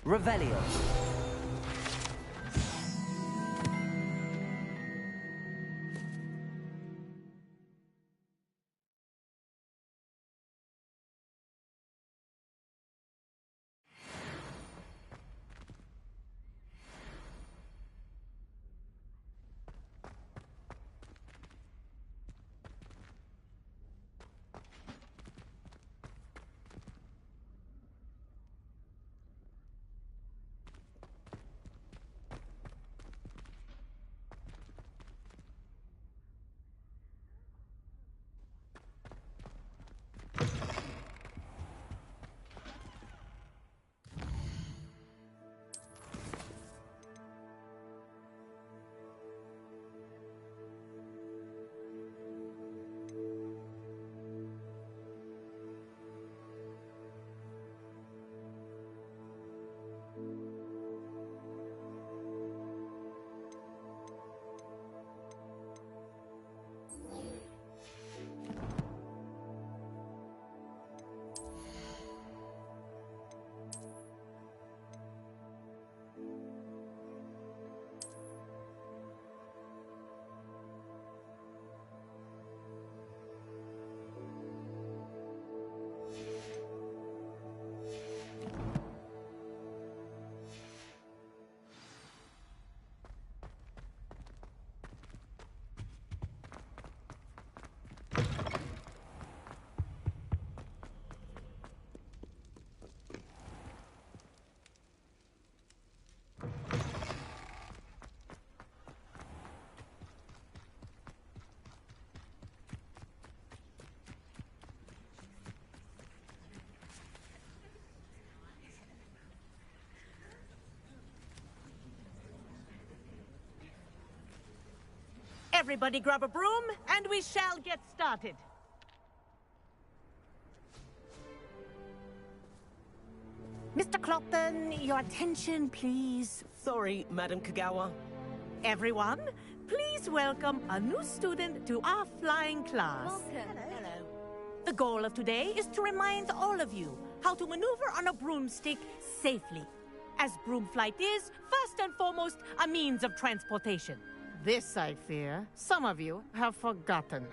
Revelio. Everybody grab a broom, and we shall get started. Mr. Clopton, your attention, please. Sorry, Madam Kagawa. Everyone, please welcome a new student to our flying class. Welcome. Hello. The goal of today is to remind all of you how to maneuver on a broomstick safely, as broom flight is, first and foremost, a means of transportation. This, I fear, some of you have forgotten.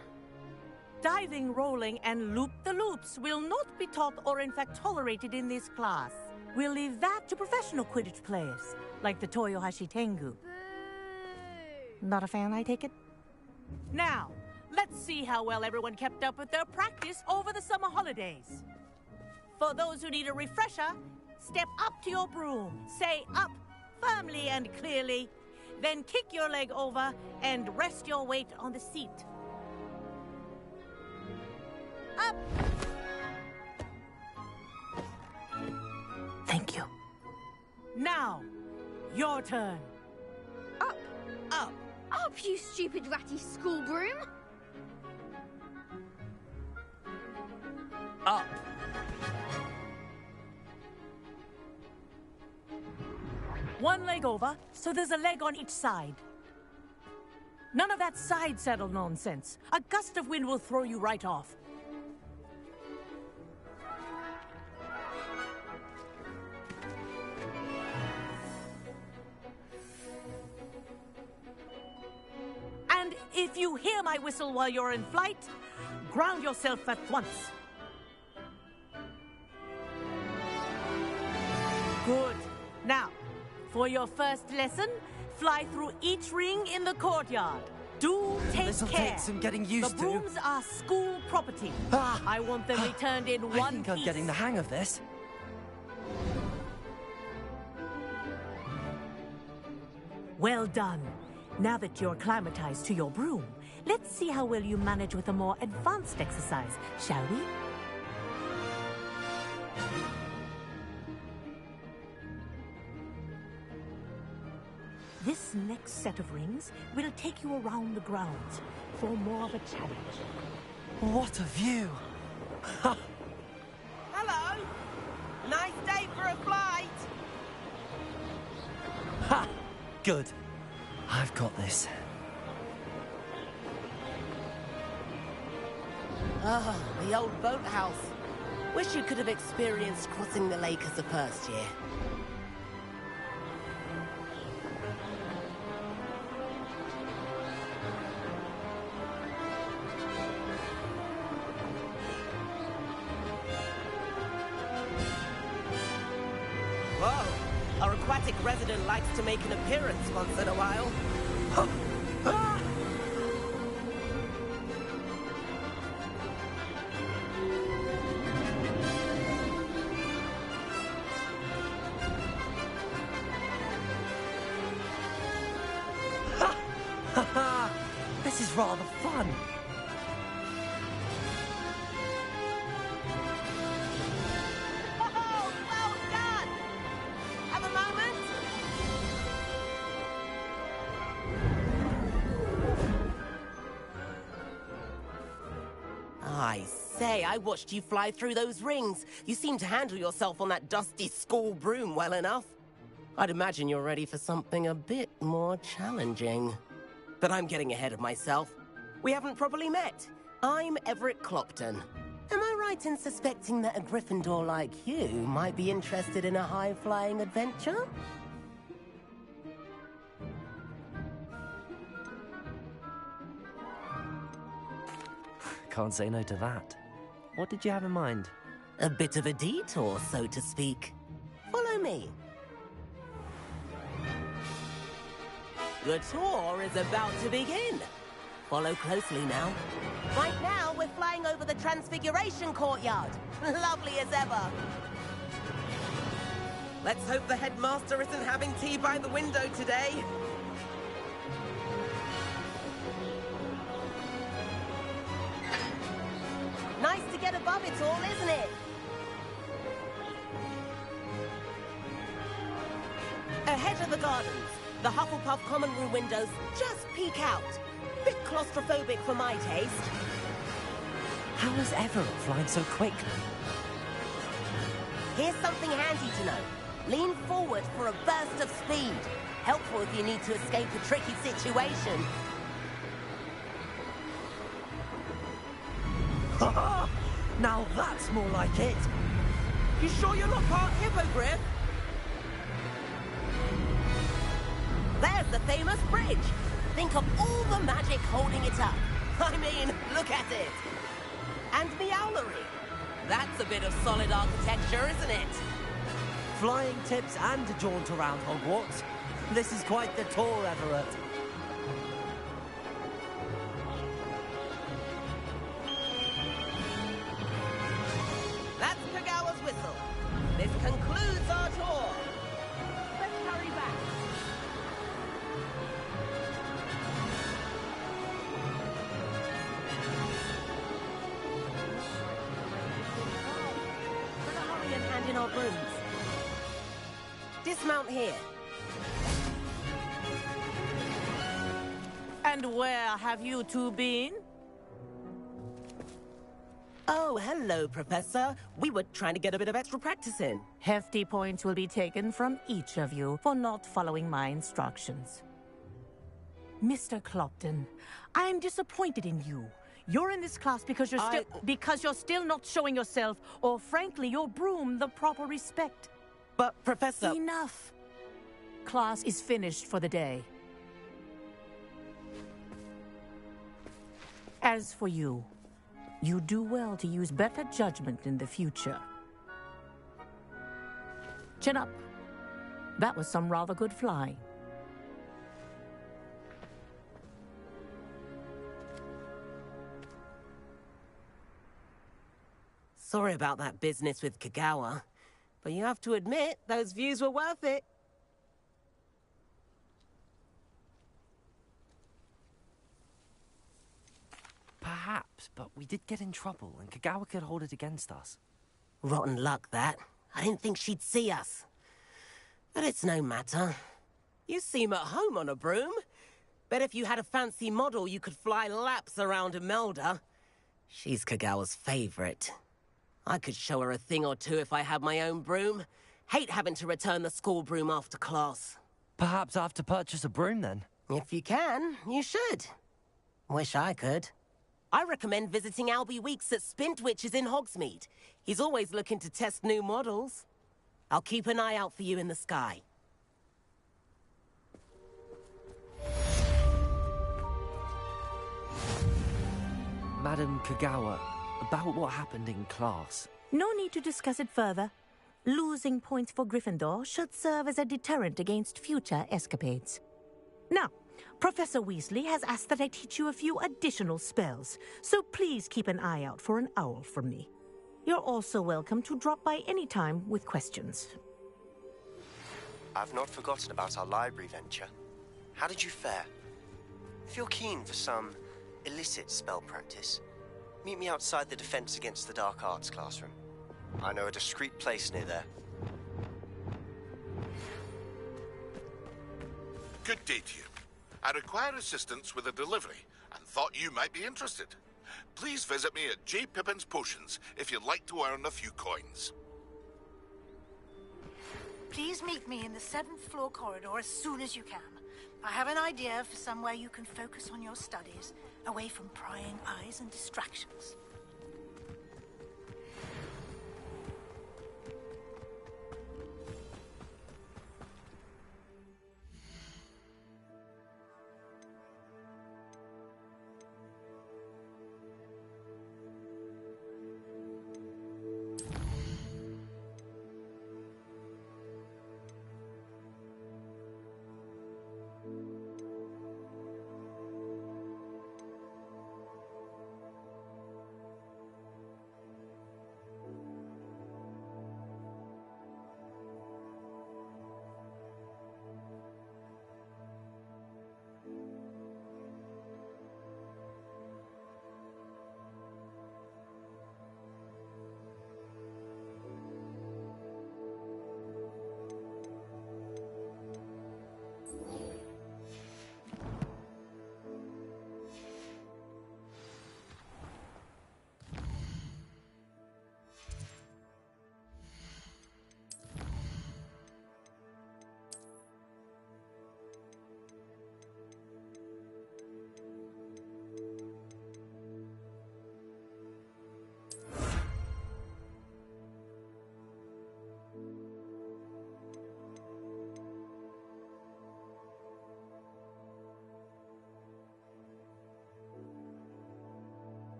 Diving, rolling, and loop-the-loops will not be taught or in fact tolerated in this class. We'll leave that to professional Quidditch players, like the Toyohashi Tengu. Not a fan, I take it? Now, let's see how well everyone kept up with their practice over the summer holidays. For those who need a refresher, step up to your broom, say up, firmly and clearly, then kick your leg over and rest your weight on the seat. Up! Thank you. Now, your turn. Up. Up. Up, you stupid ratty school broom. Up. One leg over, so there's a leg on each side. None of that side saddle nonsense. A gust of wind will throw you right off. And if you hear my whistle while you're in flight, ground yourself at once. Good. Now, for your first lesson, fly through each ring in the courtyard. Do take This'll care. take some getting used the to. brooms are school property. Ah! I want them returned in one I think I'm piece. getting the hang of this. Well done. Now that you're acclimatized to your broom, let's see how well you manage with a more advanced exercise, shall we? This next set of rings will take you around the grounds for more of a challenge. What a view! Hello! Nice day for a flight! Ha! Good. I've got this. Ah, the old boathouse. Wish you could have experienced crossing the lake as a first year. resident likes to make an appearance once in a while. This is rather fun. Oh, well done! Have a moment? I say, I watched you fly through those rings. You seem to handle yourself on that dusty school broom well enough. I'd imagine you're ready for something a bit more challenging. But I'm getting ahead of myself. We haven't properly met. I'm Everett Clopton. Am I right in suspecting that a Gryffindor like you might be interested in a high-flying adventure? Can't say no to that. What did you have in mind? A bit of a detour, so to speak. Follow me. The tour is about to begin. Follow closely now. Right now, we're flying over the Transfiguration Courtyard. Lovely as ever. Let's hope the headmaster isn't having tea by the window today. Nice to get above it all, isn't it? Ahead of the gardens, the Hufflepuff common room windows just peek out. Bit claustrophobic for my taste. How is Everett flying so quickly? Here's something handy to know. Lean forward for a burst of speed. Helpful if you need to escape a tricky situation. Now that's more like it. You sure you're not part Hippogriff? There's the famous bridge. Think of all the magic holding it up. I mean, look at it. And the owlery. That's a bit of solid architecture, isn't it? Flying tips and a jaunt around Hogwarts. This is quite the tour, Everett. That's Kagawa's whistle. This concludes our tour. Let's hurry back. Better hurry and hand in our brooms. Dismount here. And where have you two been? Oh, hello, Professor. We were trying to get a bit of extra practice in. Hefty points will be taken from each of you for not following my instructions. Mr. Clopton, I'm disappointed in you. You're in this class because you're still not showing yourself, or frankly, your broom, the proper respect. But, Professor... Enough. Class is finished for the day. As for you, you do well to use better judgment in the future. Chin up. That was some rather good flying. Sorry about that business with Kagawa, but you have to admit, those views were worth it. Perhaps, but we did get in trouble, and Kagawa could hold it against us. Rotten luck, that. I didn't think she'd see us. But it's no matter. You seem at home on a broom. Bet if you had a fancy model, you could fly laps around Imelda. She's Kagawa's favorite. I could show her a thing or two if I had my own broom. Hate having to return the school broom after class. Perhaps I have to purchase a broom, then? If you can, you should. Wish I could. I recommend visiting Albie Weeks at Spintwitches in Hogsmeade. He's always looking to test new models. I'll keep an eye out for you in the sky. Madam Kagawa, about what happened in class. No need to discuss it further. Losing points for Gryffindor should serve as a deterrent against future escapades. Now, Professor Weasley has asked that I teach you a few additional spells, so please keep an eye out for an owl from me. You're also welcome to drop by any time with questions. I've not forgotten about our library venture. How did you fare? If you're keen for some illicit spell practice, meet me outside the Defense Against the Dark Arts classroom. I know a discreet place near there. Good day to you. I require assistance with a delivery and thought you might be interested. Please visit me at J. Pippin's Potions if you'd like to earn a few coins. Please meet me in the 7th floor corridor as soon as you can. I have an idea for somewhere you can focus on your studies, away from prying eyes and distractions.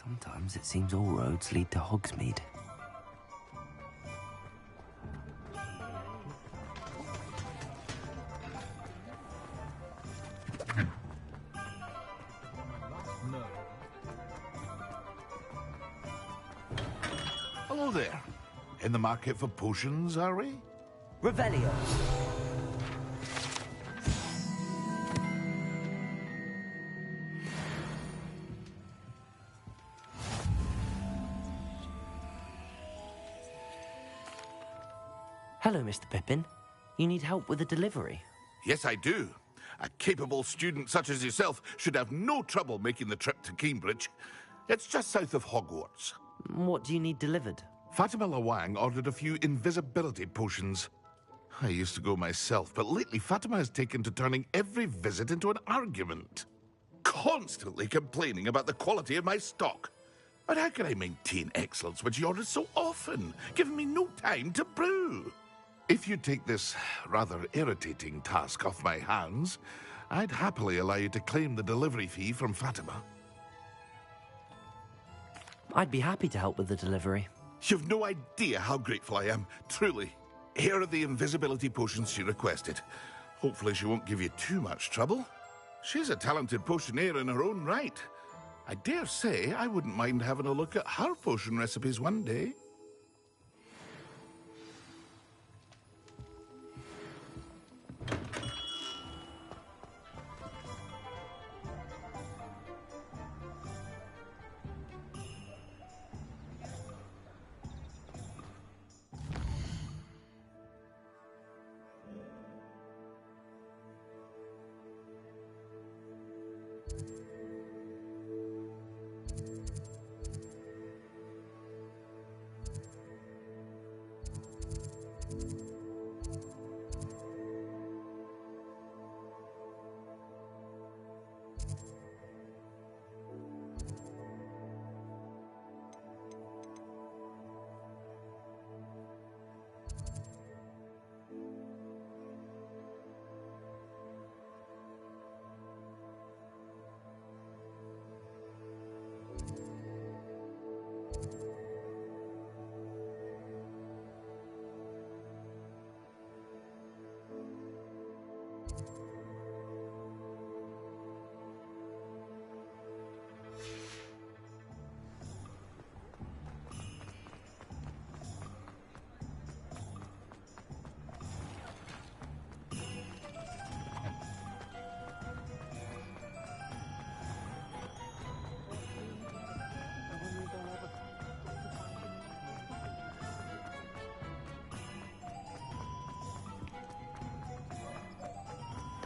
Sometimes it seems all roads lead to Hogsmeade. Hello there. In the market for potions, are we? Revelio. Hello, Mr. Pippin. You need help with a delivery? Yes, I do. A capable student such as yourself should have no trouble making the trip to Cambridge. It's just south of Hogwarts. What do you need delivered? Fatima Lawang ordered a few invisibility potions. I used to go myself, but lately Fatima has taken to turning every visit into an argument. Constantly complaining about the quality of my stock. But how can I maintain excellence when she orders so often, giving me no time to brew? If you take this rather irritating task off my hands, I'd happily allow you to claim the delivery fee from Fatima. I'd be happy to help with the delivery. You've no idea how grateful I am, truly. Here are the invisibility potions she requested. Hopefully she won't give you too much trouble. She's a talented potioneer in her own right. I dare say I wouldn't mind having a look at her potion recipes one day.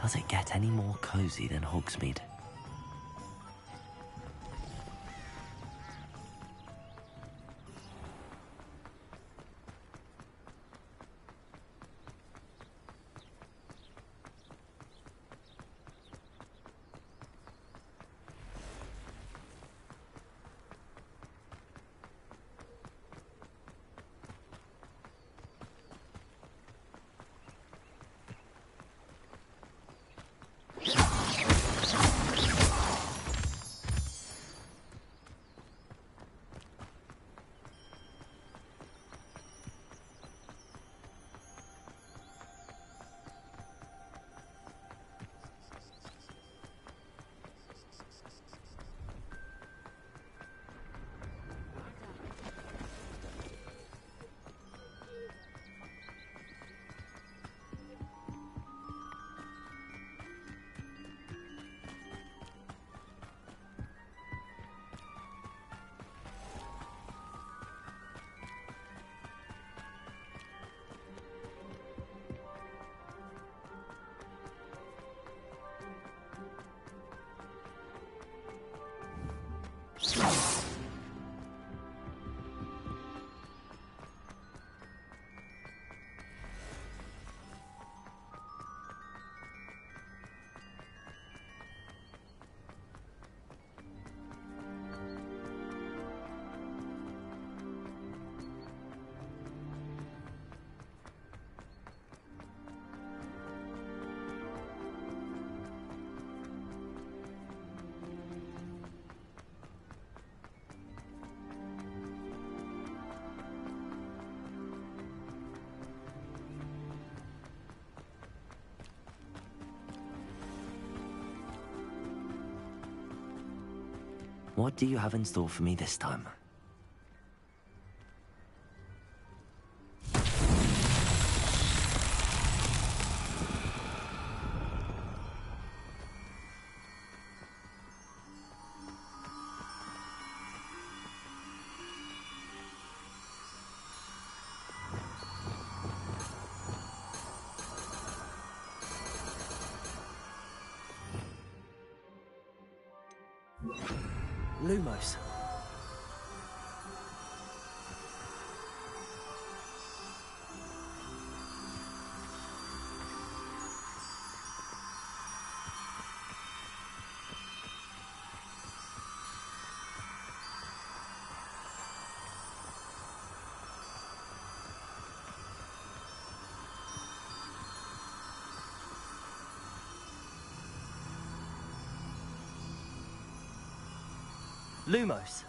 Does it get any more cozy than Hogsmeade? What do you have in store for me this time? Lumos. Lumos.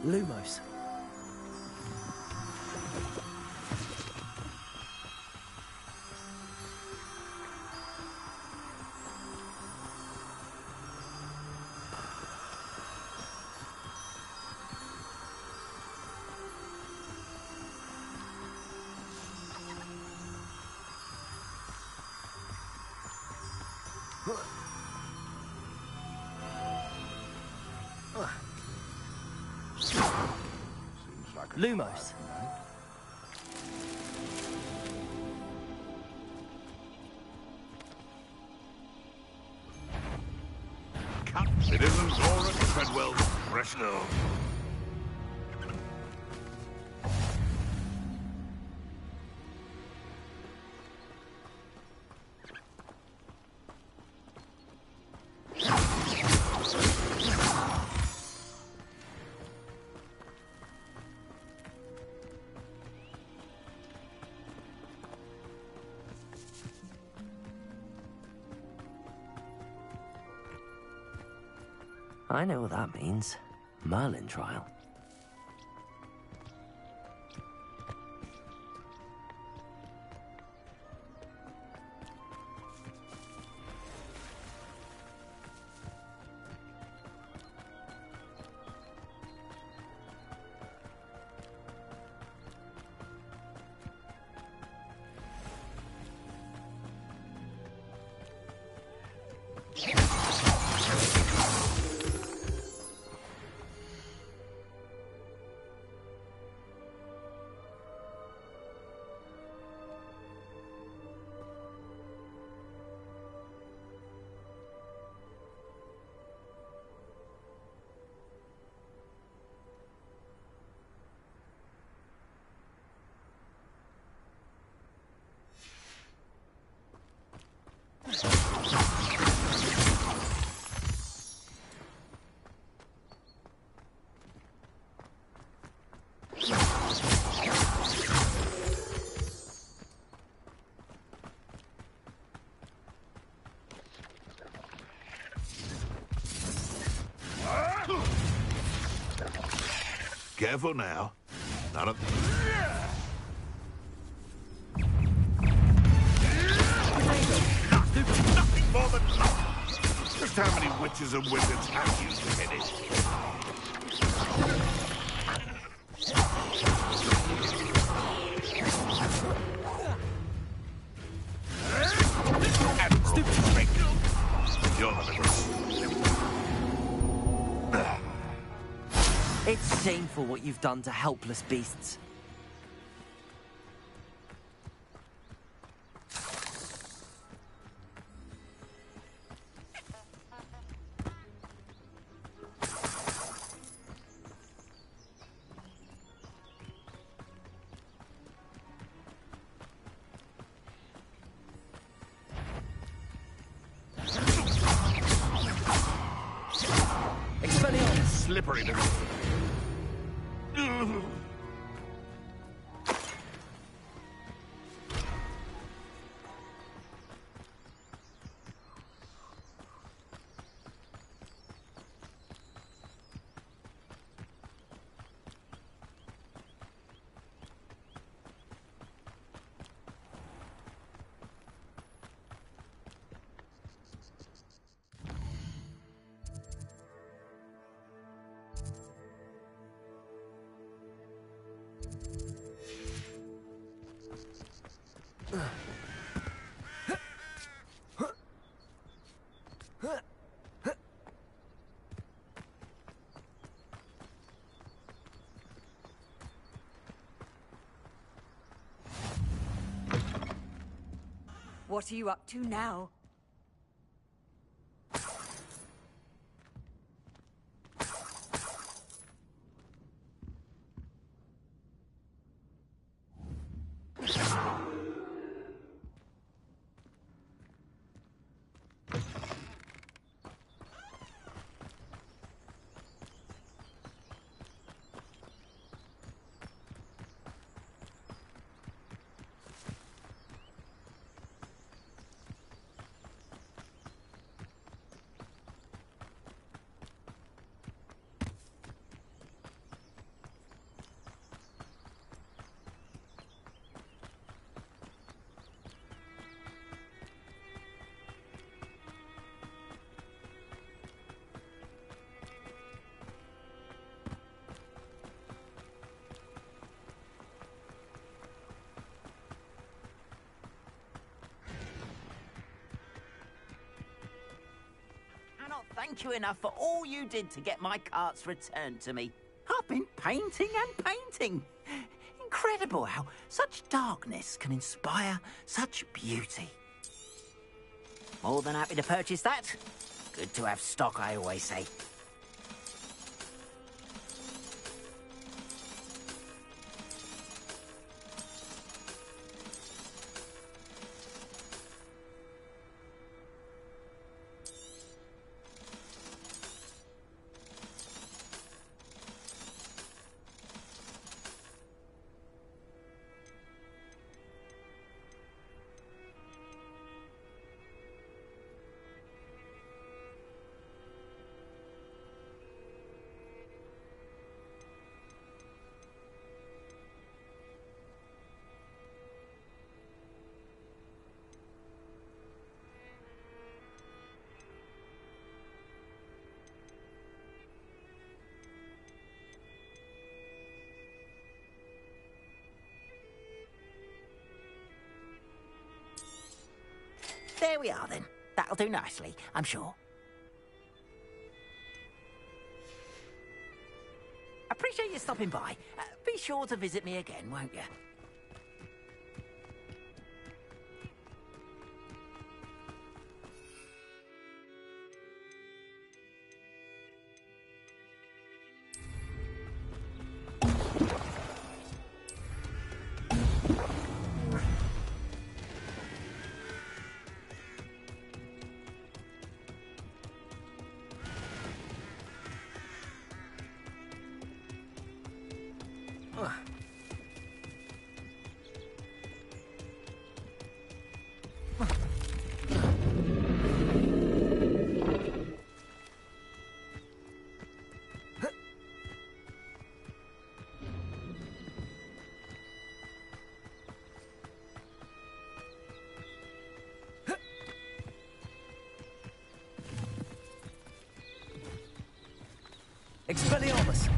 Lumos. Lumos. Cut. It isn't Zora Treadwell's Fresno. I know what that means. Merlin trial. Careful now. None of... Nothing more than... Just how many witches and wizards have you finished? Stupid trick. You're the limits. It's shameful what you've done to helpless beasts. Slippery to... What are you up to now? thank you enough for all you did to get my carts returned to me. I've been painting and painting. Incredible how such darkness can inspire such beauty. More than happy to purchase that. Good to have stock, I always say. There we are, then. That'll do nicely, I'm sure. Appreciate you stopping by. Be sure to visit me again, won't you? Expelliarmus!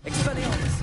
Expelliarmus!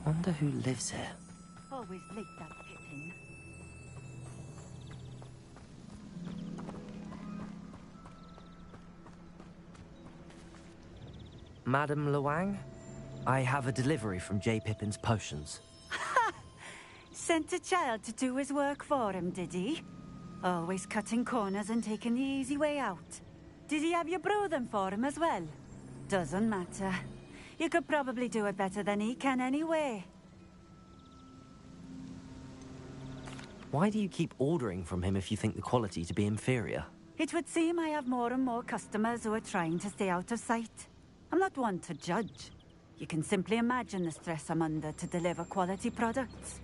Wonder who lives here. Always late, that Pippin. Madam Luang, I have a delivery from J. Pippin's potions. Sent a child to do his work for him, did he? Always cutting corners and taking the easy way out. Did he have you brew them for him as well? Doesn't matter. You could probably do it better than he can anyway. Why do you keep ordering from him if you think the quality to be inferior? It would seem I have more and more customers who are trying to stay out of sight. I'm not one to judge. You can simply imagine the stress I'm under to deliver quality products.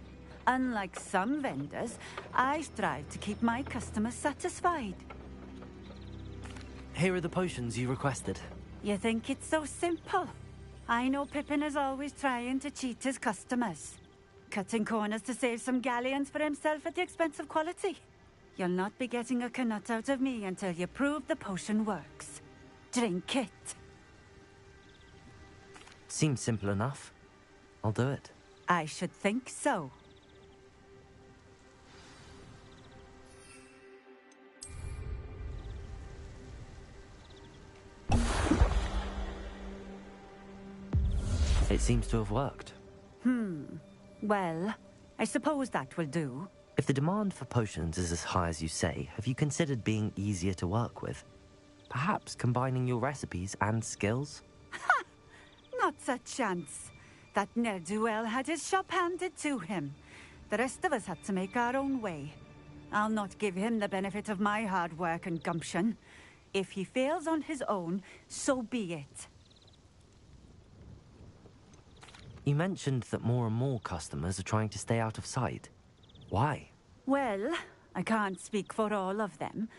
Unlike some vendors, I strive to keep my customers satisfied. Here are the potions you requested. You think it's so simple? I know Pippin is always trying to cheat his customers. Cutting corners to save some galleons for himself at the expense of quality. You'll not be getting a knut out of me until you prove the potion works. Drink it. Seems simple enough. I'll do it. I should think so. It seems to have worked. Well, I suppose that will do. If the demand for potions is as high as you say, have you considered being easier to work with? Perhaps combining your recipes and skills? Not a chance. That ne'er-do-well had his shop handed to him. The rest of us had to make our own way. I'll not give him the benefit of my hard work and gumption. If he fails on his own, so be it. You mentioned that more and more customers are trying to stay out of sight. Why? Well, I can't speak for all of them,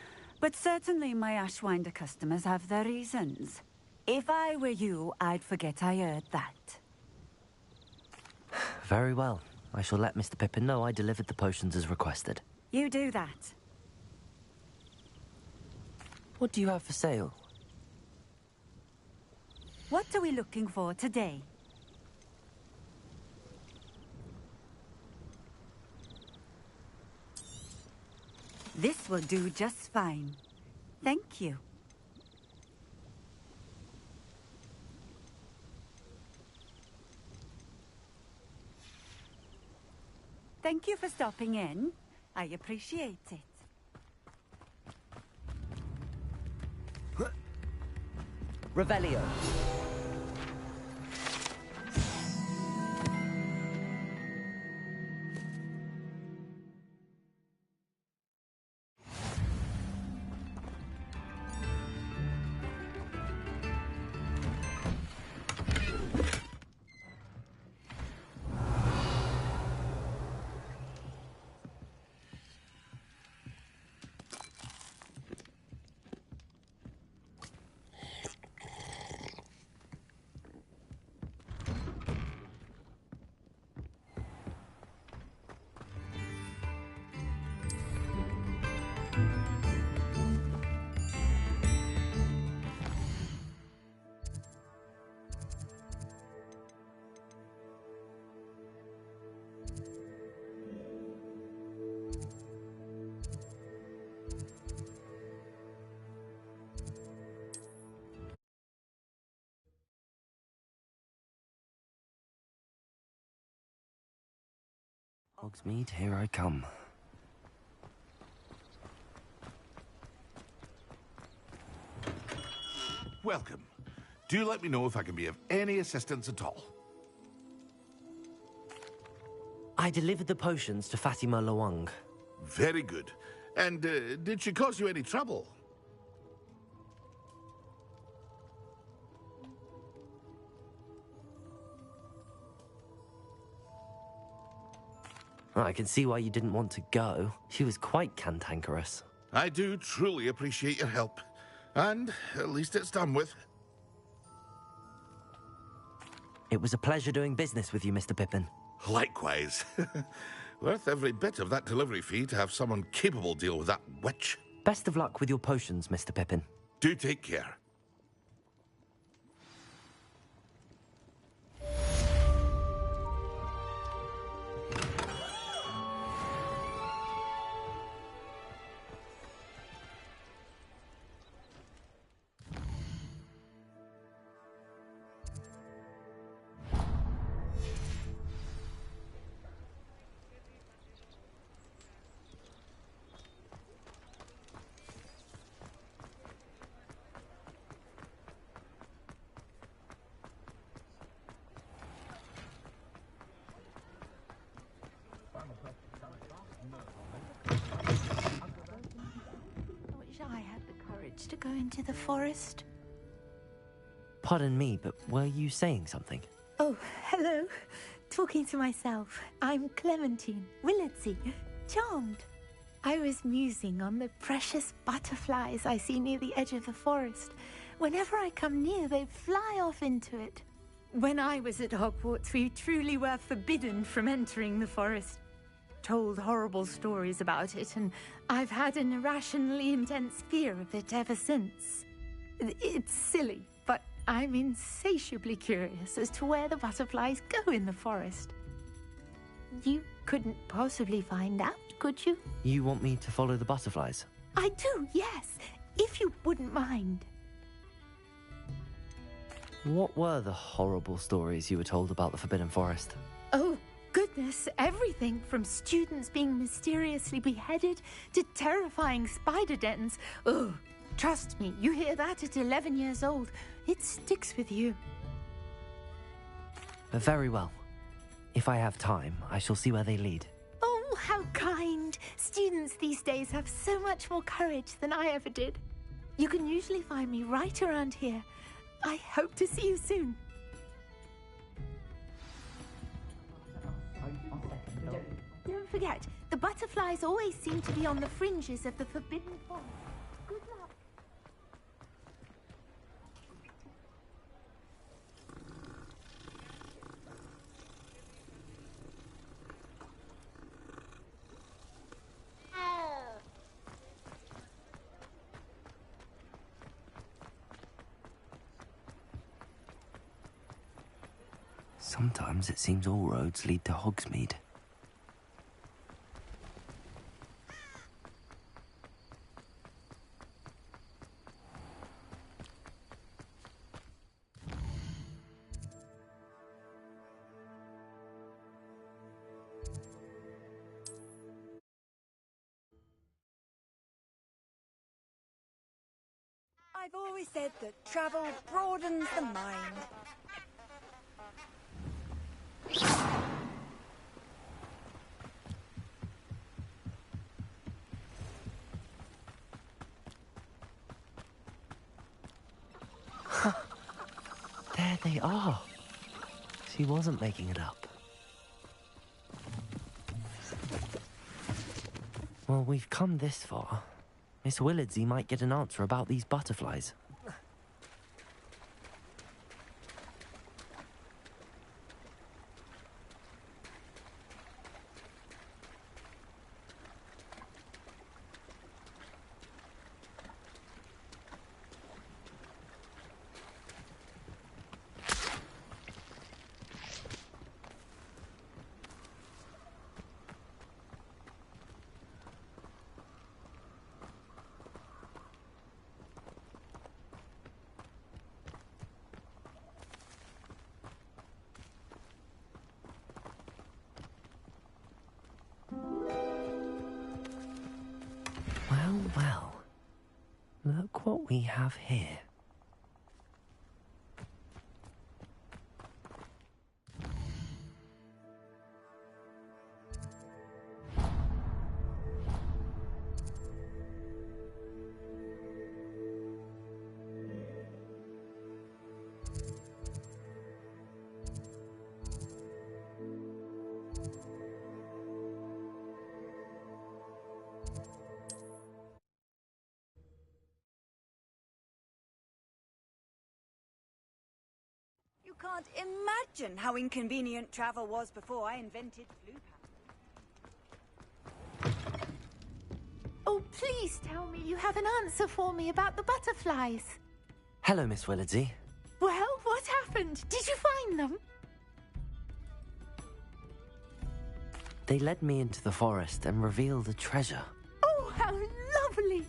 but certainly my Ashwinder customers have their reasons. If I were you, I'd forget I heard that. Very well. I shall let Mr. Pippin know I delivered the potions as requested. You do that. What do you have for sale? What are we looking for today? This will do just fine. Thank you. Thank you for stopping in. I appreciate it. Revelio. Hogsmeade, here I come. Welcome. Do let me know if I can be of any assistance at all. I delivered the potions to Fatima Lawang. Very good. And did she cause you any trouble? I can see why you didn't want to go. She was quite cantankerous. I do truly appreciate your help. And at least it's done with. It was a pleasure doing business with you, Mr. Pippin. Likewise. Worth every bit of that delivery fee to have someone capable deal with that witch. Best of luck with your potions, Mr. Pippin. Do take care. I wish I had the courage to go into the forest. Pardon me, but were you saying something? Oh, hello. Talking to myself. I'm Clementine Willardsey. Charmed. I was musing on the precious butterflies I see near the edge of the forest. Whenever I come near, they fly off into it. When I was at Hogwarts, we truly were forbidden from entering the forest. Told horrible stories about it, and I've had an irrationally intense fear of it ever since. It's silly, but I'm insatiably curious as to where the butterflies go in the forest. You couldn't possibly find out, could you? You want me to follow the butterflies? I do, yes, if you wouldn't mind. What were the horrible stories you were told about the Forbidden Forest? Oh, goodness, everything from students being mysteriously beheaded to terrifying spider dens. Oh, trust me, you hear that at 11 years old. It sticks with you. Very well. If I have time, I shall see where they lead. Oh, how kind. Students these days have so much more courage than I ever did. You can usually find me right around here. I hope to see you soon. Don't forget, the butterflies always seem to be on the fringes of the Forbidden Forest. Good luck. Sometimes it seems all roads lead to Hogsmeade. I've always said that travel broadens the mind. There they are. She wasn't making it up. Well, we've come this far. Miss Willardsey might get an answer about these butterflies. Look what we have here. You can't imagine how inconvenient travel was before I invented blue pattern. Oh, please tell me you have an answer for me about the butterflies. Hello, Miss Willardsey. Well, what happened? Did you find them? They led me into the forest and revealed a treasure. Oh, how lovely!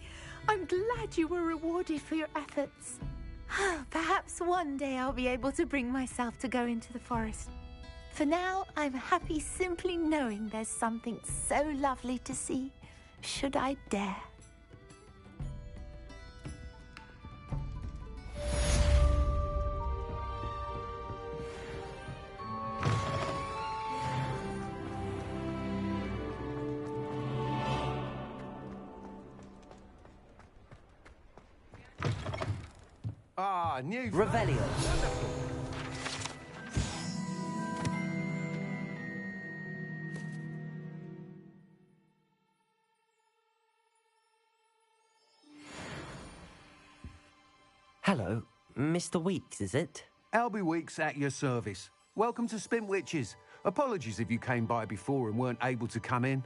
I'm glad you were rewarded for your efforts. Perhaps one day I'll be able to bring myself to go into the forest. For now, I'm happy simply knowing there's something so lovely to see, should I dare. Ah, new Revelio. Hello, Mr. Weeks, is it? Albie Weeks at your service. Welcome to Spintwitches. Apologies if you came by before and weren't able to come in.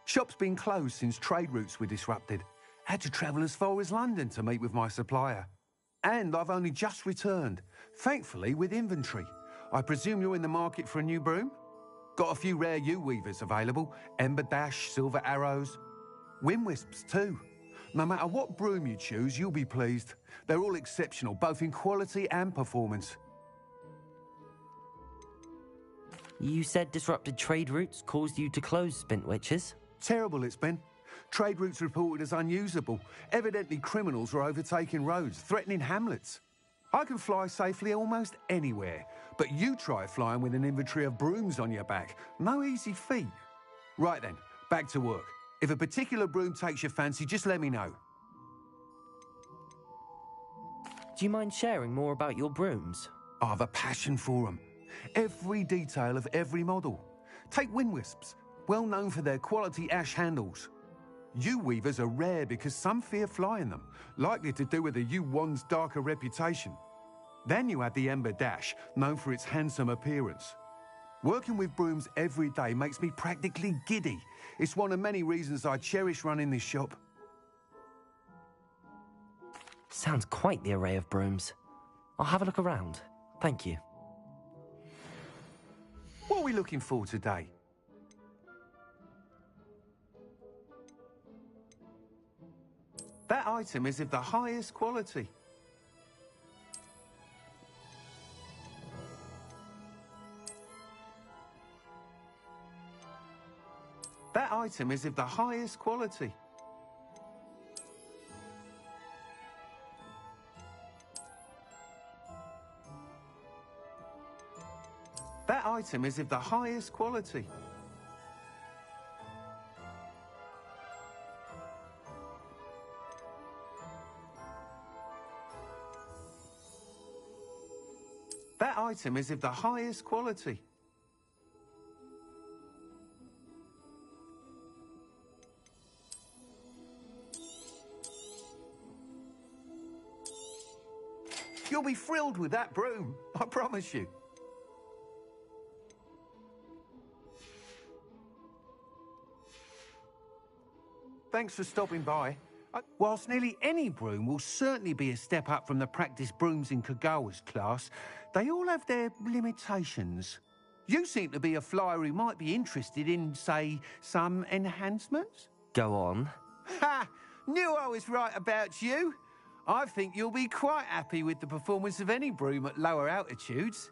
Shop's been closed since trade routes were disrupted. Had to travel as far as London to meet with my supplier. And I've only just returned, thankfully with inventory. I presume you're in the market for a new broom? Got a few rare yew-weavers available, Ember Dash, Silver Arrows, Wind Wisps too. No matter what broom you choose, you'll be pleased. They're all exceptional, both in quality and performance. You said disrupted trade routes caused you to close Spintwitches? Terrible it's been. Trade routes reported as unusable. Evidently criminals were overtaking roads, threatening hamlets. I can fly safely almost anywhere, but you try flying with an inventory of brooms on your back. No easy feat. Right then, back to work. If a particular broom takes your fancy, just let me know. Do you mind sharing more about your brooms? I have a passion for them. Every detail of every model. Take Wind Wisps, well known for their quality ash handles. Yew-weavers are rare because some fear flying them, likely to do with the yew-wand's darker reputation. Then you add the Ember Dash, known for its handsome appearance. Working with brooms every day makes me practically giddy. It's one of many reasons I cherish running this shop. Sounds quite the array of brooms. I'll have a look around. Thank you. What are we looking for today? That item is of the highest quality. That item is of the highest quality. That item is of the highest quality. That item is of the highest quality. You'll be thrilled with that broom, I promise you. Thanks for stopping by. Whilst nearly any broom will certainly be a step up from the practice brooms in Kagawa's class, they all have their limitations. You seem to be a flyer who might be interested in, say, some enhancements? Go on. Ha! Knew I was right about you. I think you'll be quite happy with the performance of any broom at lower altitudes.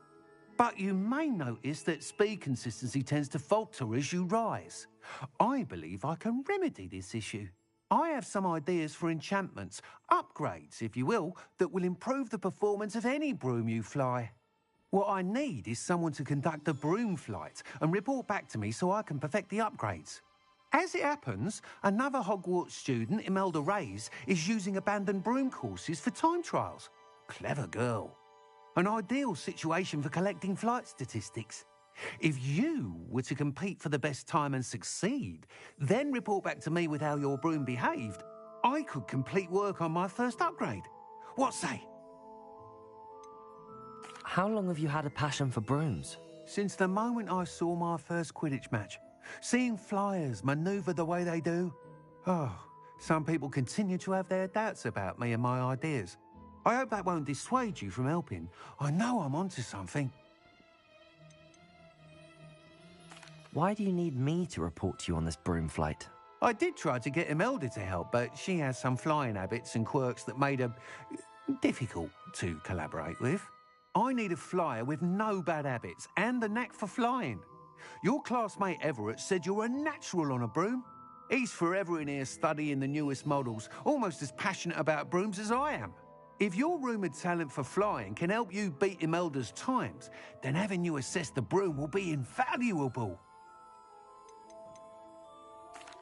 But you may notice that speed consistency tends to falter as you rise. I believe I can remedy this issue. I have some ideas for enchantments, upgrades, if you will, that will improve the performance of any broom you fly. What I need is someone to conduct a broom flight and report back to me so I can perfect the upgrades. As it happens, another Hogwarts student, Imelda Reyes, is using abandoned broom courses for time trials. Clever girl. An ideal situation for collecting flight statistics. If you were to compete for the best time and succeed, then report back to me with how your broom behaved, I could complete work on my first upgrade. What say? How long have you had a passion for brooms? Since the moment I saw my first Quidditch match. Seeing flyers manoeuvre the way they do. Oh, some people continue to have their doubts about me and my ideas. I hope that won't dissuade you from helping. I know I'm onto something. Why do you need me to report to you on this broom flight? I did try to get Imelda to help, but she has some flying habits and quirks that made her difficult to collaborate with. I need a flyer with no bad habits and the knack for flying. Your classmate Everett said you're a natural on a broom. He's forever in here studying the newest models, almost as passionate about brooms as I am. If your rumoured talent for flying can help you beat Imelda's times, then having you assess the broom will be invaluable.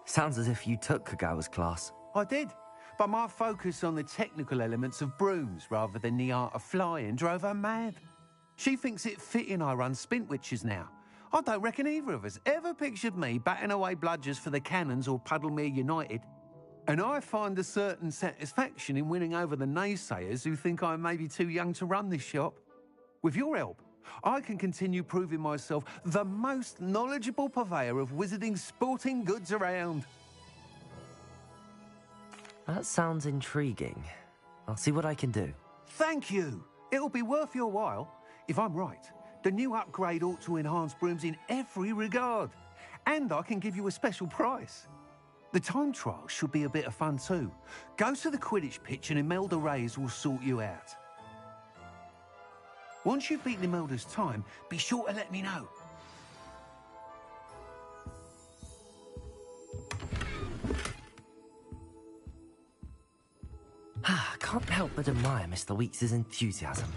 Sounds as if you took Kagawa's class. I did, but my focus on the technical elements of brooms rather than the art of flying drove her mad. She thinks it fitting I run Spintwitches now. I don't reckon either of us ever pictured me batting away bludgers for the Cannons or Puddlemere United. And I find a certain satisfaction in winning over the naysayers who think I may be too young to run this shop. With your help, I can continue proving myself the most knowledgeable purveyor of wizarding sporting goods around. That sounds intriguing. I'll see what I can do. Thank you. It'll be worth your while. If I'm right, the new upgrade ought to enhance brooms in every regard. And I can give you a special price. The time trial should be a bit of fun too. Go to the Quidditch pitch and Imelda Reyes will sort you out. Once you've beaten Imelda's time, be sure to let me know. I can't help but admire Mr. Weeks' enthusiasm.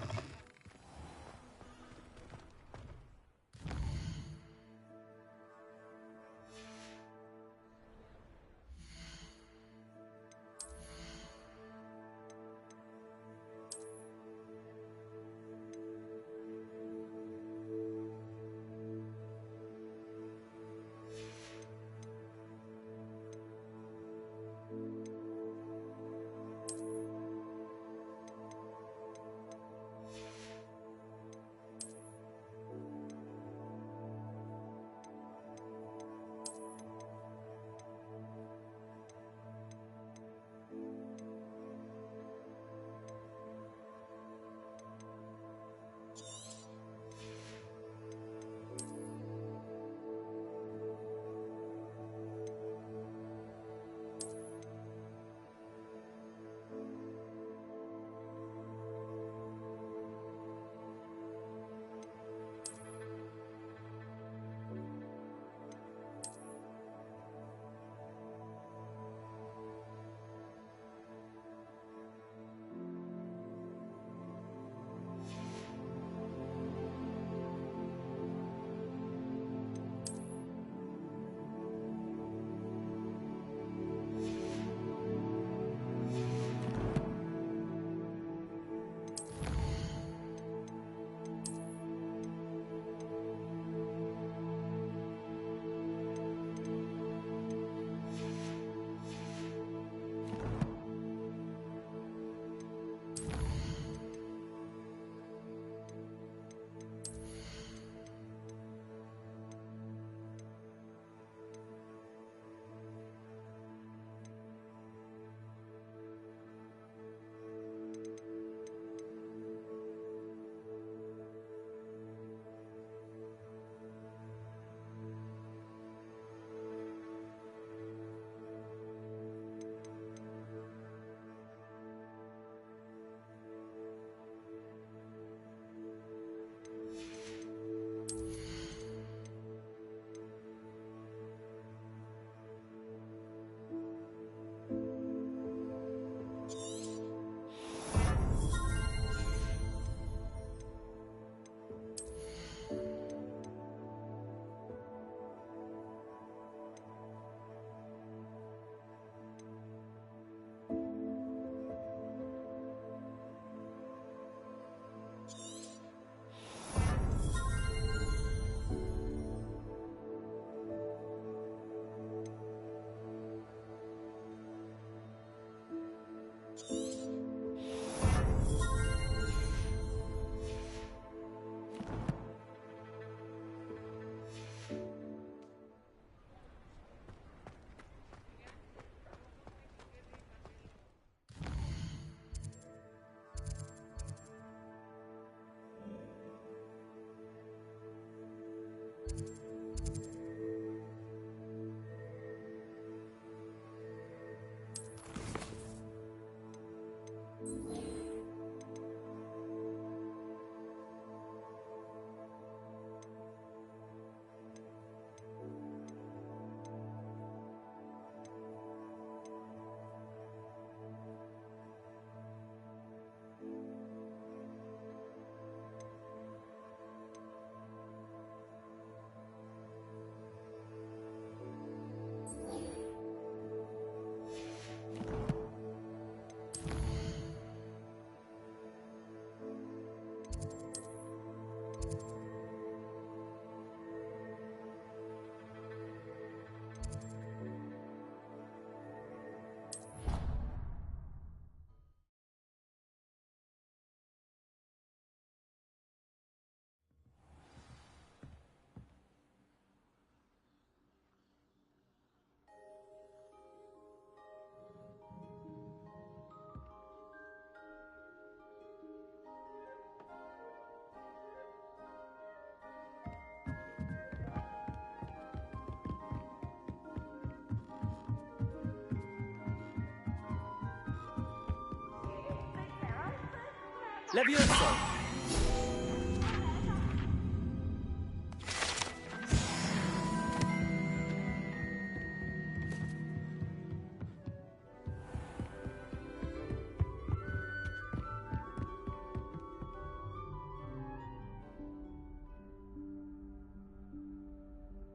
Levioso!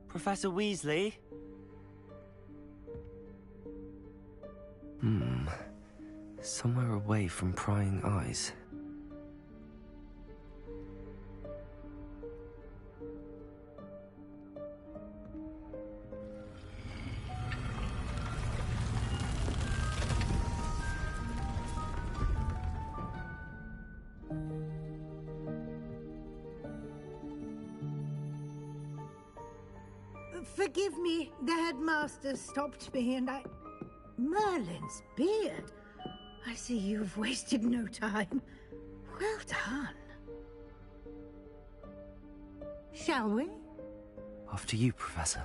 Professor Weasley? Somewhere away from prying eyes. Forgive me, the headmaster stopped me and I... Merlin's beard. I see you've wasted no time. Well done. Shall we? After you, Professor.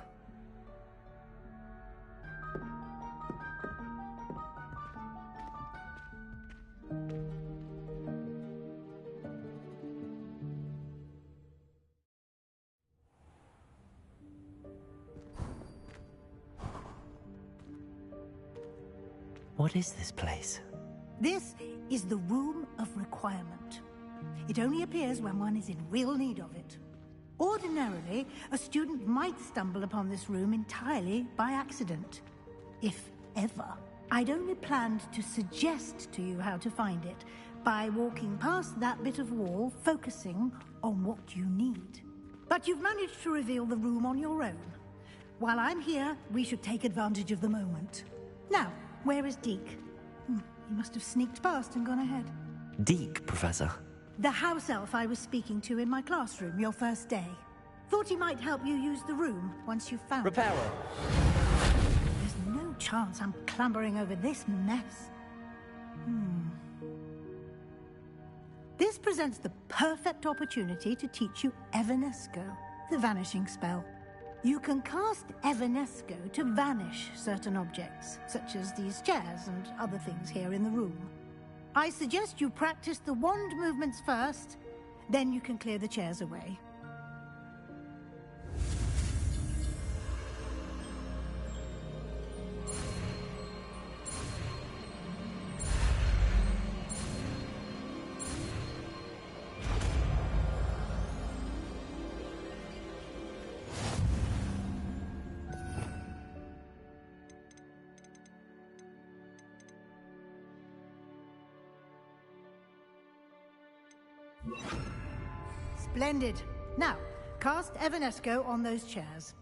What is this place? This is the Room of Requirement. It only appears when one is in real need of it. Ordinarily, a student might stumble upon this room entirely by accident. If ever. I'd only planned to suggest to you how to find it by walking past that bit of wall, focusing on what you need. But you've managed to reveal the room on your own. While I'm here, we should take advantage of the moment. Now, where is Deke? He must have sneaked past and gone ahead. Deke, Professor. The house elf I was speaking to in my classroom your first day. Thought he might help you use the room once you've found it. Reparo. There's no chance I'm clambering over this mess. This presents the perfect opportunity to teach you Evanesco, the vanishing spell. You can cast Evanesco to vanish certain objects, such as these chairs and other things here in the room. I suggest you practice the wand movements first, then you can clear the chairs away. Splendid. Now, cast Evanesco on those chairs.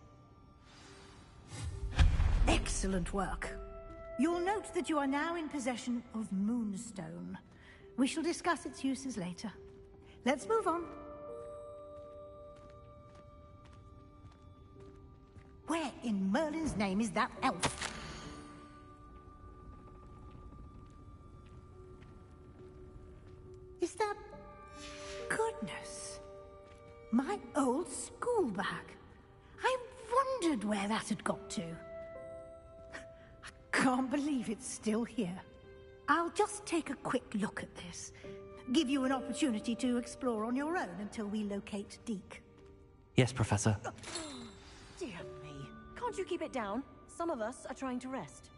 Excellent work. You'll note that you are now in possession of Moonstone. We shall discuss its uses later. Let's move on. Where in Merlin's name is that elf? Is that... Goodness. My old school bag. I wondered where that had got to. I can't believe it's still here. I'll just take a quick look at this. Give you an opportunity to explore on your own until we locate Deke. Yes, Professor. Dear me. Can't you keep it down? Some of us are trying to rest.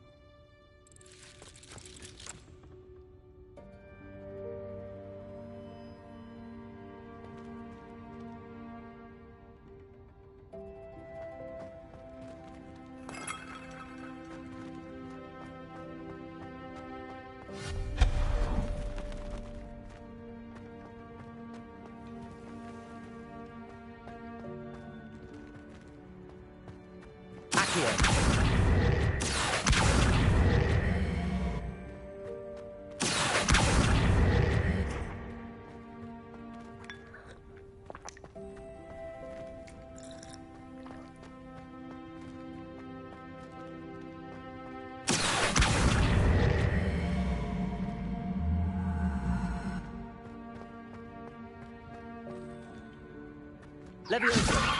Levioso!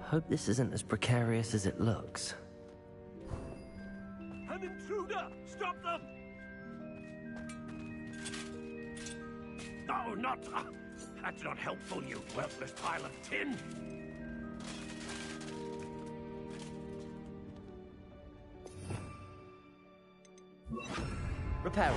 Hope this isn't as precarious as it looks. An intruder! Stop them! No, not... that's not helpful, you worthless pile of tin! Repair it.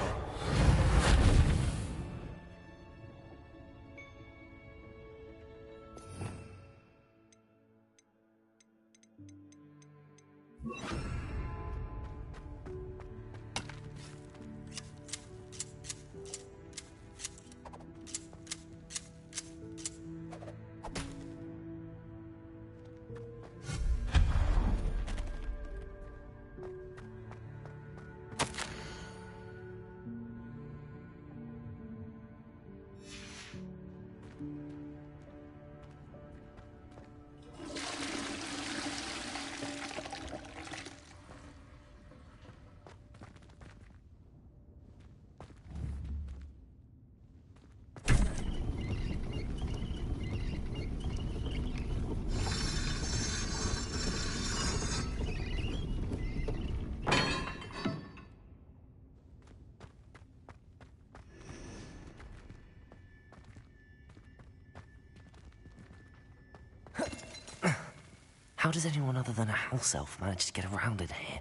How does anyone other than a house elf manage to get around in here?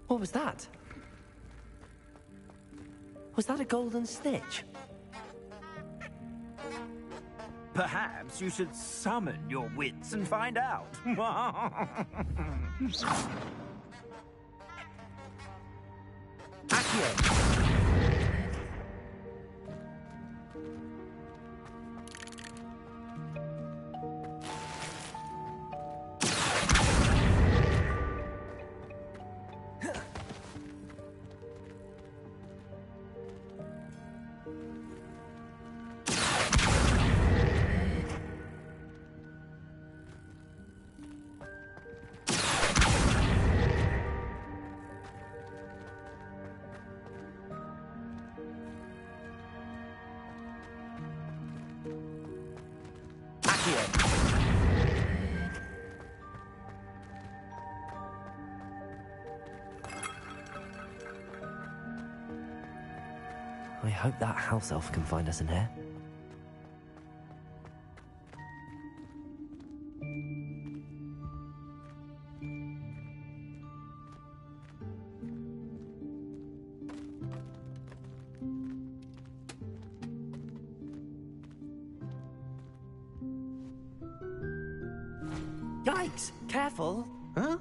What was that? Was that a golden snitch? Perhaps you should summon your wits and find out. Accio! I hope that house elf can find us in here. Yikes! Careful! Huh?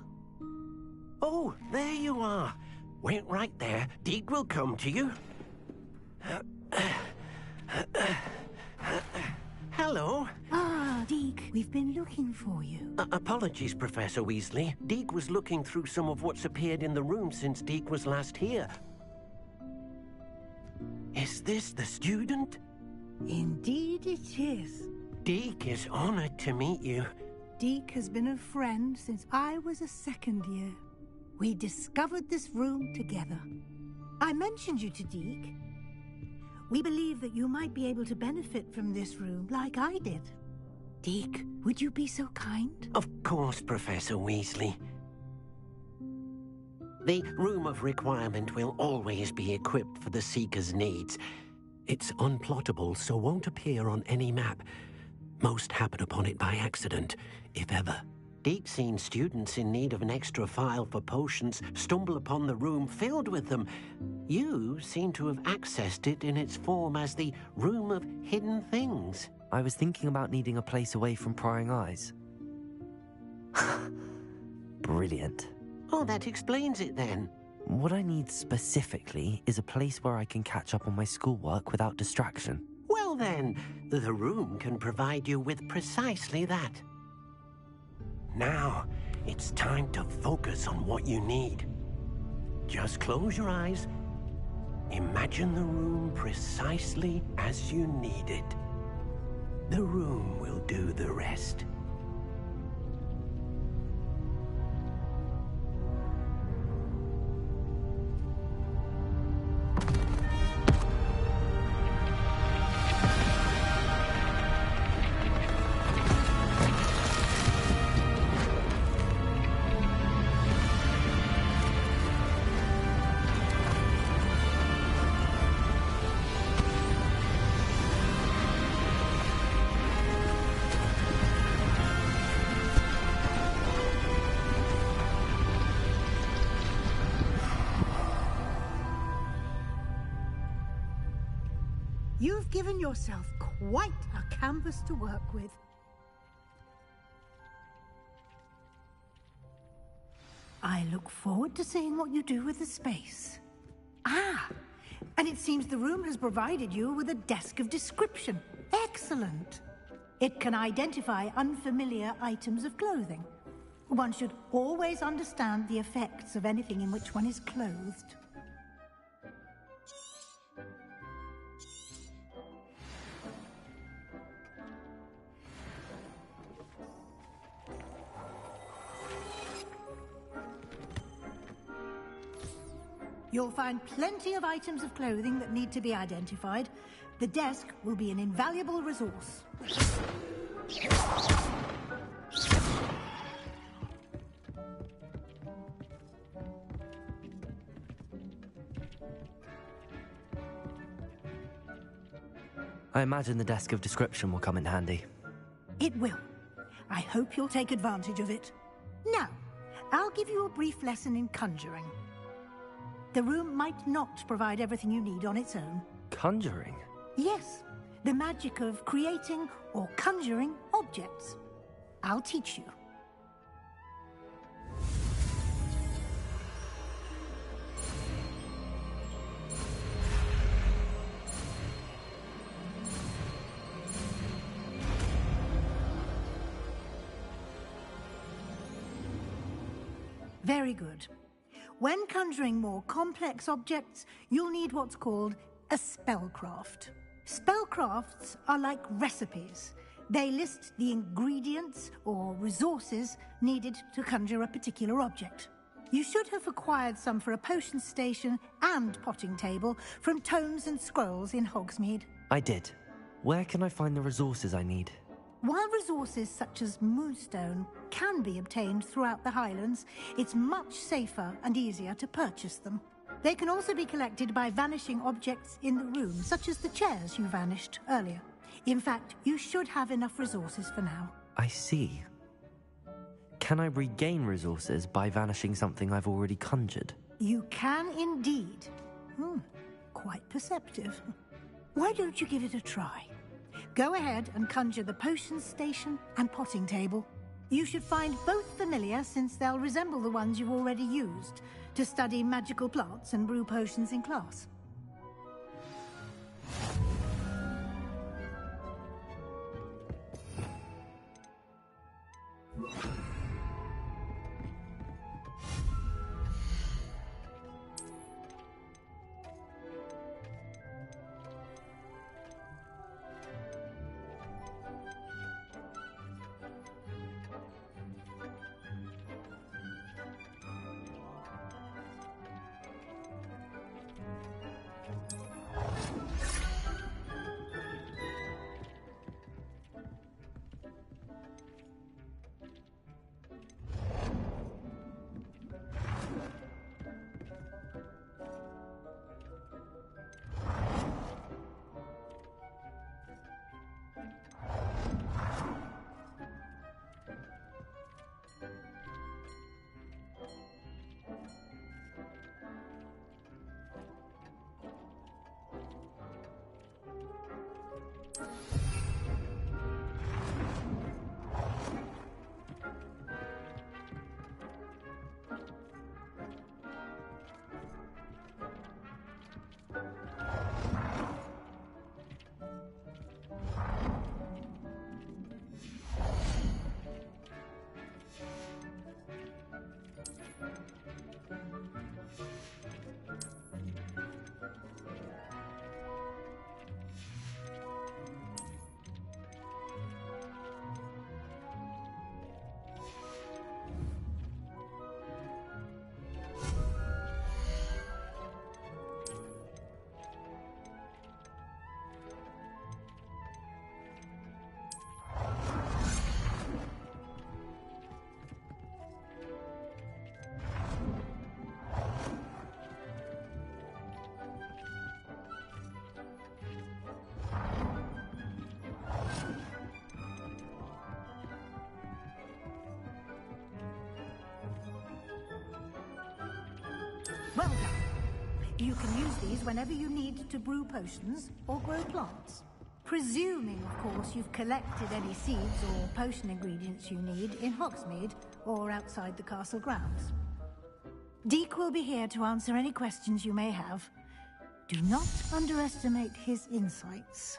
Oh, there you are. Wait right there. Deke will come to you. Hello. Ah, Deke, we've been looking for you. Apologies, Professor Weasley. Deke was looking through some of what's appeared in the room since Deke was last here. Is this the student? Indeed it is. Deke is honored to meet you. Deke has been a friend since I was a second year. We discovered this room together. I mentioned you to Deke. We believe that you might be able to benefit from this room like I did. Deke, would you be so kind? Of course, Professor Weasley. The Room of Requirement will always be equipped for the Seeker's needs. It's unplottable, so won't appear on any map. Most happen upon it by accident, if ever. Deke's seen students in need of an extra file for potions stumble upon the room filled with them. You seem to have accessed it in its form as the Room of Hidden Things. I was thinking about needing a place away from prying eyes. Brilliant. Oh, that explains it then. What I need specifically is a place where I can catch up on my schoolwork without distraction. Well then, the room can provide you with precisely that. Now, it's time to focus on what you need. Just close your eyes. Imagine the room precisely as you need it. The room will do the rest. You've given yourself quite a canvas to work with. I look forward to seeing what you do with the space. Ah, and it seems the room has provided you with a desk of description. Excellent. It can identify unfamiliar items of clothing. One should always understand the effects of anything in which one is clothed. You'll find plenty of items of clothing that need to be identified. The desk will be an invaluable resource. I imagine the desk of description will come in handy. It will. I hope you'll take advantage of it. Now, I'll give you a brief lesson in conjuring. The room might not provide everything you need on its own. Conjuring? Yes, the magic of creating or conjuring objects. I'll teach you. Very good. When conjuring more complex objects, you'll need what's called a spellcraft. Spellcrafts are like recipes. They list the ingredients or resources needed to conjure a particular object. You should have acquired some for a potion station and potting table from tomes and scrolls in Hogsmeade. I did. Where can I find the resources I need? While resources such as moonstone can be obtained throughout the Highlands, it's much safer and easier to purchase them. They can also be collected by vanishing objects in the room, such as the chairs you vanished earlier. In fact, you should have enough resources for now. I see. Can I regain resources by vanishing something I've already conjured? You can indeed. Quite perceptive. Why don't you give it a try? Go ahead and conjure the potion station and potting table. You should find both familiar, since they'll resemble the ones you've already used to study magical plants and brew potions in class. You can use these whenever you need to brew potions or grow plants. Presuming, of course, you've collected any seeds or potion ingredients you need in Hogsmeade or outside the castle grounds. Deek will be here to answer any questions you may have. Do not underestimate his insights.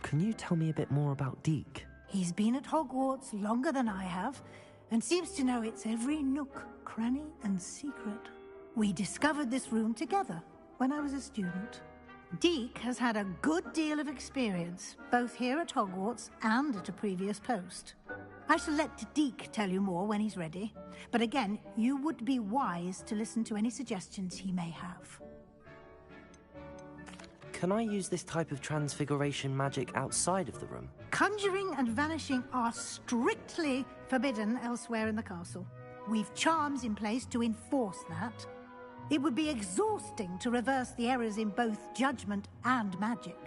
Can you tell me a bit more about Deek? He's been at Hogwarts longer than I have, and seems to know its every nook, cranny, and secret. We discovered this room together when I was a student. Deek has had a good deal of experience, both here at Hogwarts and at a previous post. I shall let Deek tell you more when he's ready, but again, you would be wise to listen to any suggestions he may have. Can I use this type of transfiguration magic outside of the room? Conjuring and vanishing are strictly forbidden elsewhere in the castle. We've charms in place to enforce that. It would be exhausting to reverse the errors in both judgment and magic.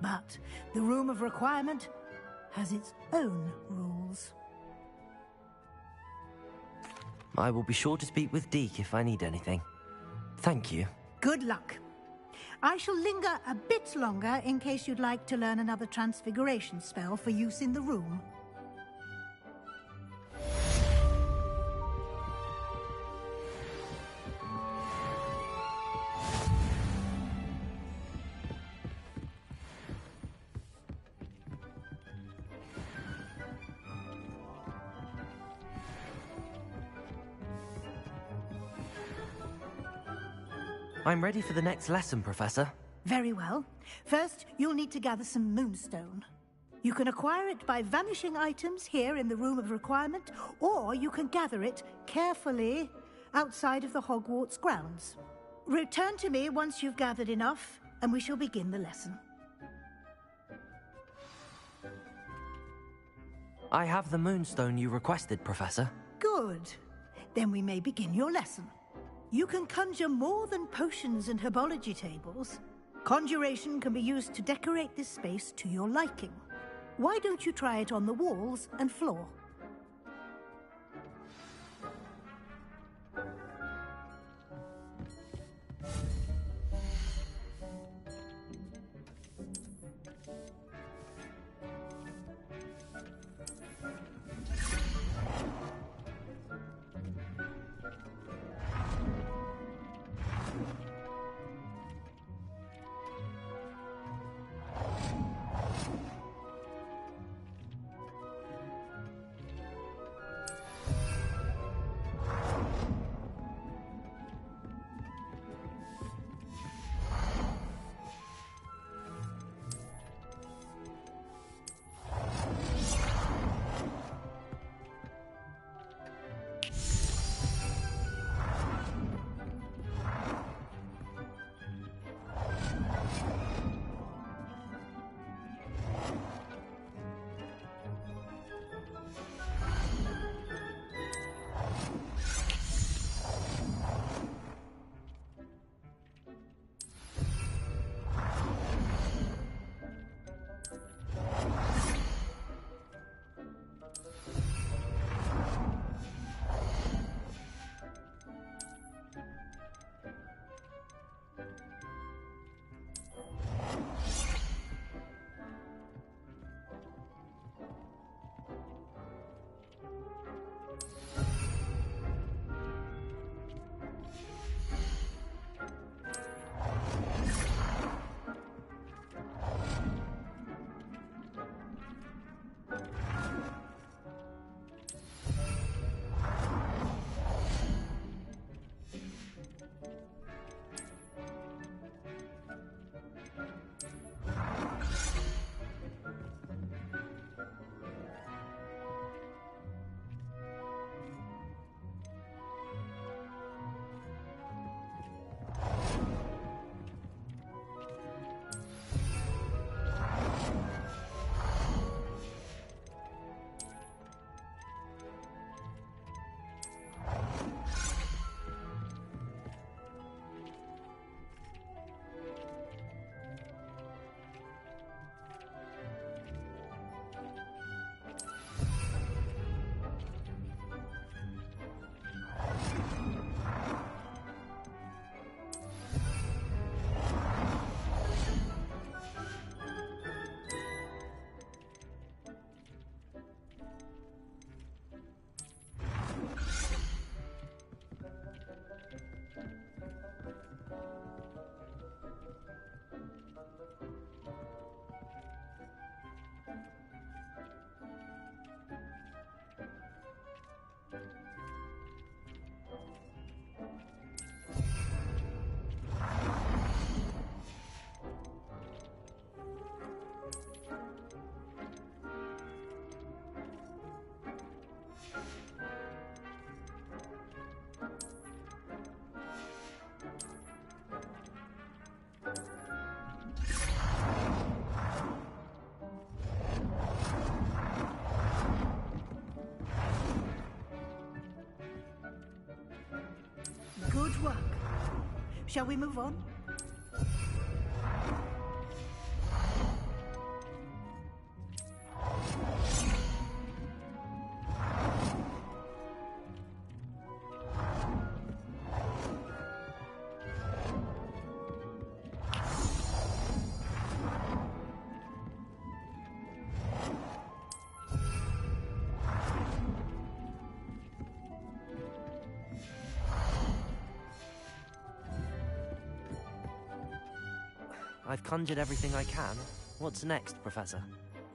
But the Room of Requirement has its own rules. I will be sure to speak with Deek if I need anything. Thank you. Good luck. I shall linger a bit longer in case you'd like to learn another transfiguration spell for use in the room. I'm ready for the next lesson, Professor. Very well. First, you'll need to gather some moonstone. You can acquire it by vanishing items here in the Room of Requirement, or you can gather it carefully outside of the Hogwarts grounds. Return to me once you've gathered enough, and we shall begin the lesson. I have the moonstone you requested, Professor. Good. Then we may begin your lesson. You can conjure more than potions and herbology tables. Conjuration can be used to decorate this space to your liking. Why don't you try it on the walls and floor? Shall we move on? I've conjured everything I can. What's next, Professor?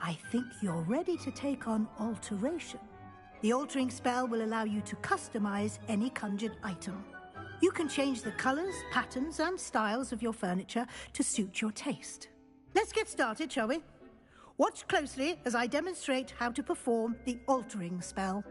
I think you're ready to take on alteration. The altering spell will allow you to customize any conjured item. You can change the colors, patterns, and styles of your furniture to suit your taste. Let's get started, shall we? Watch closely as I demonstrate how to perform the altering spell.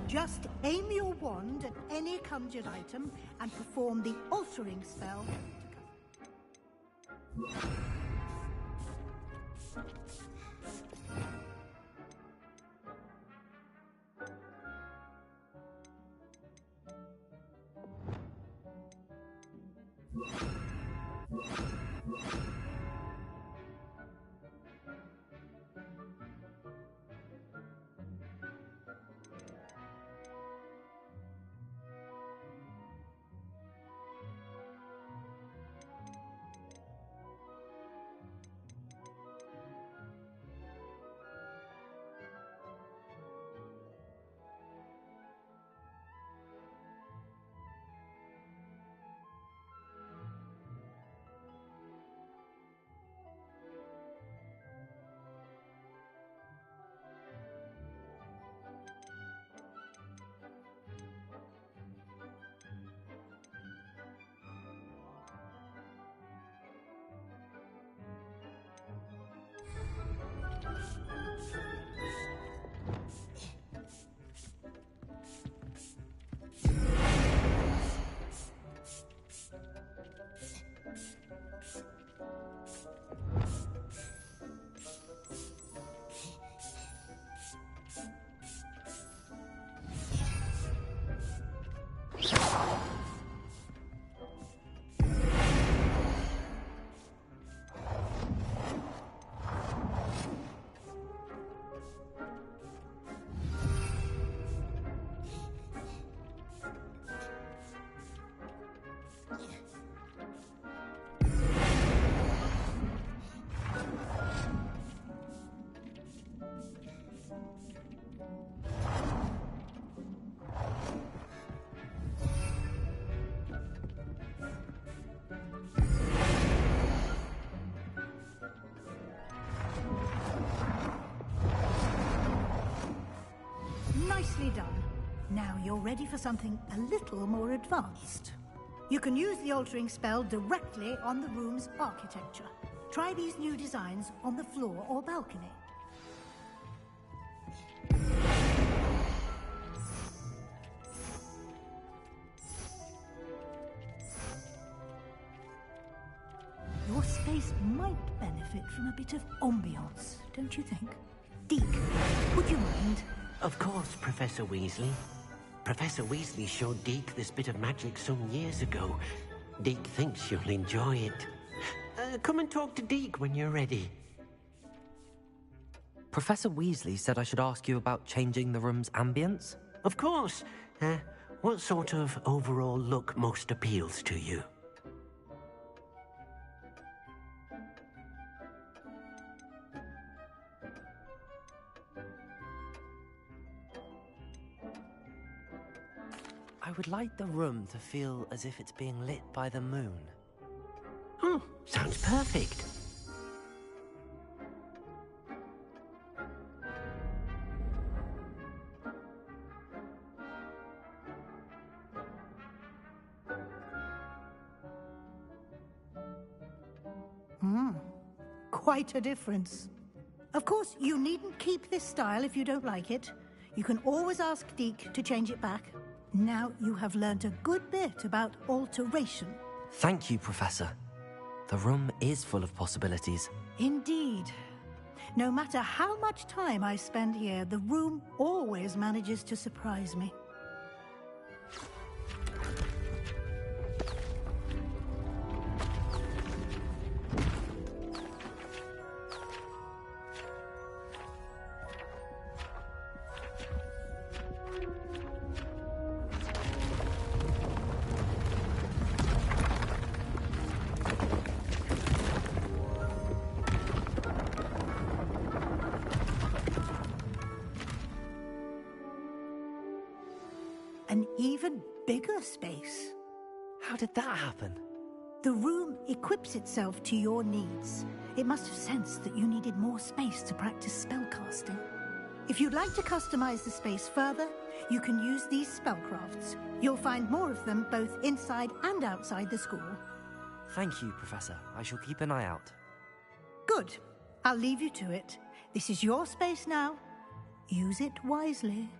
Just aim your wand at any conjured item and perform the altering spell. Nicely done. Now you're ready for something a little more advanced. You can use the altering spell directly on the room's architecture. Try these new designs on the floor or balcony. Your space might benefit from a bit of ambiance, don't you think? Deke, would you mind? Of course, Professor Weasley. Professor Weasley showed Deke this bit of magic some years ago. Deke thinks you'll enjoy it. Come and talk to Deke when you're ready. Professor Weasley said I should ask you about changing the room's ambience? Of course. What sort of overall look most appeals to you? I would like the room to feel as if it's being lit by the moon. Oh, sounds perfect. Quite a difference. Of course, you needn't keep this style if you don't like it. You can always ask Deke to change it back. Now you have learnt a good bit about alteration. Thank you, Professor. The room is full of possibilities. Indeed. No matter how much time I spend here, the room always manages to surprise me. An even bigger space. How did that happen? The room equips itself to your needs. It must have sensed that you needed more space to practice spellcasting. If you'd like to customize the space further, you can use these spellcrafts. You'll find more of them both inside and outside the school. Thank you, Professor. I shall keep an eye out. Good. I'll leave you to it. This is your space now. Use it wisely.